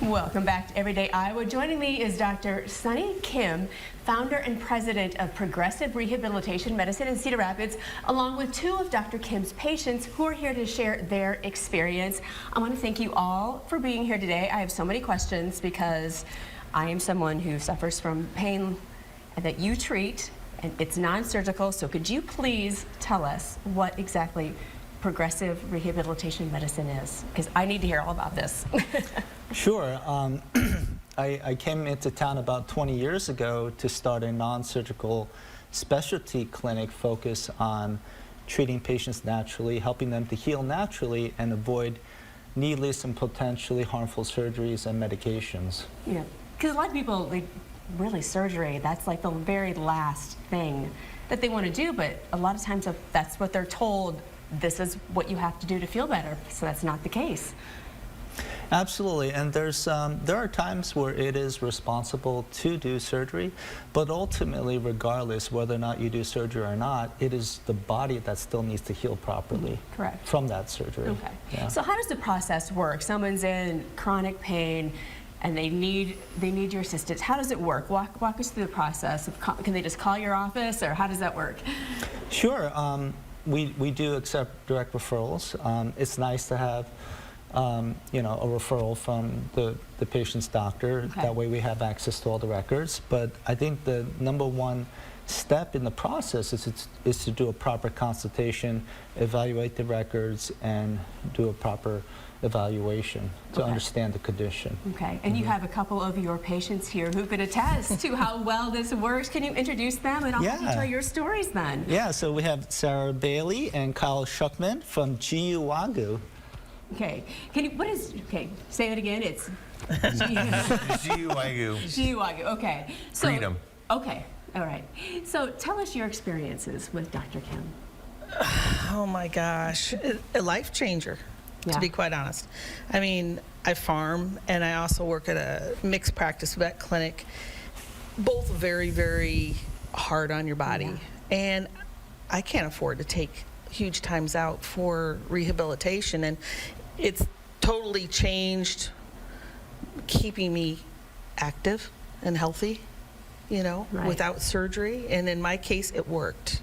Welcome back to Everyday Iowa. Joining me is Dr. Sunny Kim, founder and president of Progressive Rehabilitation Medicine in Cedar Rapids, along with two of Dr. Kim's patients who are here to share their experience. I want to thank you all for being here today. I have so many questions because I am someone who suffers from pain that you treat, and it's non-surgical. So could you please tell us what exactly Progressive Rehabilitation Medicine is? Because I need to hear all about this. Sure. I came into town about 20 years ago to start a non-surgical specialty clinic focused on treating patients naturally, helping them to heal naturally and avoid needless and potentially harmful surgeries and medications. Yeah, because a lot of people, really surgery, that's like the very last thing that they want to do, but a lot of times that's what they're told, this is what you have to do to feel better, so that's not the case. Absolutely, and there are times where it is responsible to do surgery, but ultimately, regardless whether or not you do surgery or not, it is the body that still needs to heal properly. Correct. From that surgery. Okay. Yeah. So how does the process work? Someone's in chronic pain and they need your assistance. How does it work? Walk us through the process. Can they just call your office, or how does that work? Sure. We do accept direct referrals. It's nice to have you know, a referral from the patient's doctor. Okay. That way we have access to all the records. But I think the #1 step in the process is to do a proper consultation, evaluate the records, and do a proper evaluation to understand the condition. Okay, and you have a couple of your patients here who could attest to how well this works. Can you introduce them, and I'll have you tell your stories then? Yeah, so we have Sarah Bailey and Kyle Shuckman from GU Wagyu. Okay, okay, say it again, it's GU Wagyu. GU Wagyu, okay. So, Freedom. Okay, all right. So tell us your experiences with Dr. Kim. Oh my gosh, a life changer, Yeah. to be quite honest. I mean, I farm and I also work at a mixed practice vet clinic, both very, very hard on your body. Yeah. And I can't afford to take huge times out for rehabilitation, and it's totally changed keeping me active and healthy, you know, Right. without surgery. And in my case, it worked,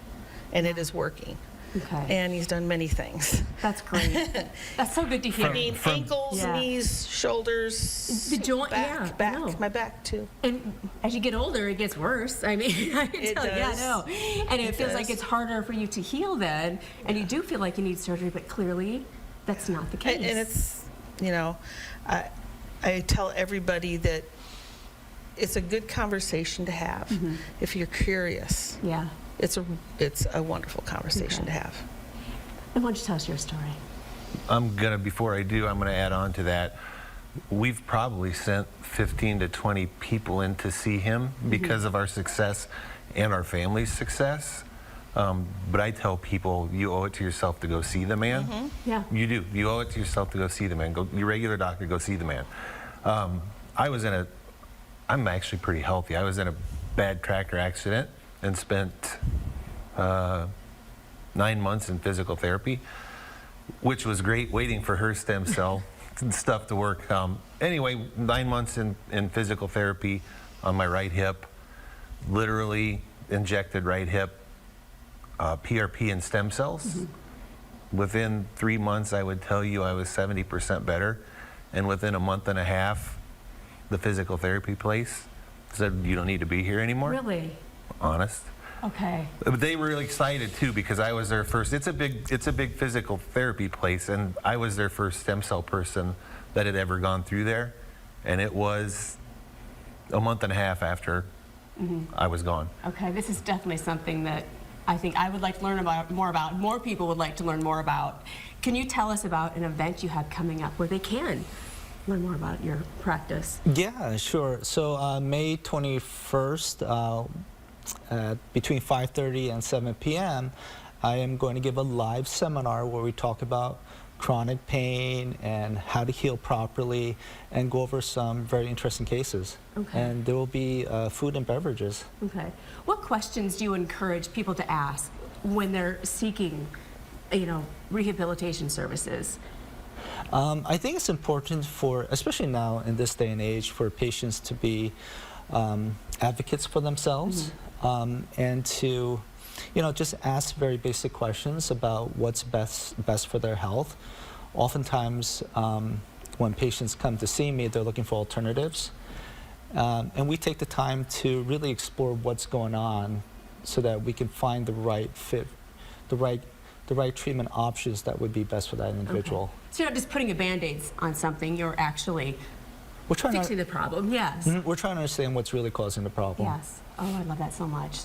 and it is working. Okay. And he's done many things. That's great. That's so good to hear. I mean, ankles, Yeah. knees, shoulders, The joint, yeah, back, I know. my back too. And as you get older, it gets worse. I mean, I can It tell you, does. I know. And it feels like does. it's harder for you to heal then, and you do feel like you need surgery, but clearly that's not the case. And it's, you know, I tell everybody that it's a good conversation to have if you're curious. Yeah. It's a wonderful conversation Okay. to have. And why don't you tell us your story? Before I do, I'm gonna add on to that. We've probably sent 15 to 20 people in to see him because of our success and our family's success. But I tell people, you owe it to yourself to go see the man. Yeah. You do. You owe it to yourself to go see the man. Go, your regular doctor, go see the man. I'm actually pretty healthy. I was in a bad tractor accident and spent 9 months in physical therapy, which was great, waiting for her stem cell stuff to work. Anyway, 9 months in physical therapy on my right hip, literally injected right hip, PRP and stem cells. Within 3 months, I would tell you I was 70% better. And within a month and a half, the physical therapy place said, you don't need to be here anymore. Really? Honest. Okay. But they were really excited too, because I was their first. It's a big physical therapy place, and I was their first stem cell person that had ever gone through there, and it was a month and a half after I was gone. Okay, this is definitely something that I think I would like to learn more people would like to learn more about. Can you tell us about an event you have coming up where they can learn more about your practice? Yeah, sure. So May 21st, between 5:30 and 7 p.m., I am going to give a live seminar where we talk about chronic pain and how to heal properly and go over some very interesting cases. Okay. And there will be food and beverages. Okay. What questions do you encourage people to ask when they're seeking, rehabilitation services? I think it's important for, especially now in this day and age, for patients to be advocates for themselves, and to, just ask very basic questions about what's best for their health. Oftentimes, when patients come to see me, they're looking for alternatives, and we take the time to really explore what's going on, so that we can find the right fit, the right treatment options that would be best for that individual. Okay. So you're not just putting a Band-Aid on something, you're actually We're trying fixing the problem, yes. We're trying to understand what's really causing the problem. Yes. Oh, I love that so much.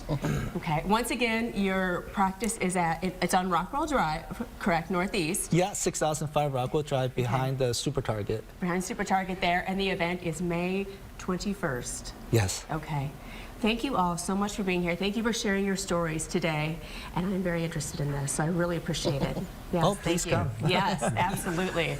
Okay. Once again, your practice is it's on Rockwell Drive, correct, northeast? Yeah, 6005 Rockwell Drive, behind the Super Target. Behind Super Target there, and the event is May 21st. Yes. Okay. Thank you all so much for being here. Thank you for sharing your stories today, and I'm very interested in this, so I really appreciate it. Yes, Oh, please thank you. come. Yes, absolutely.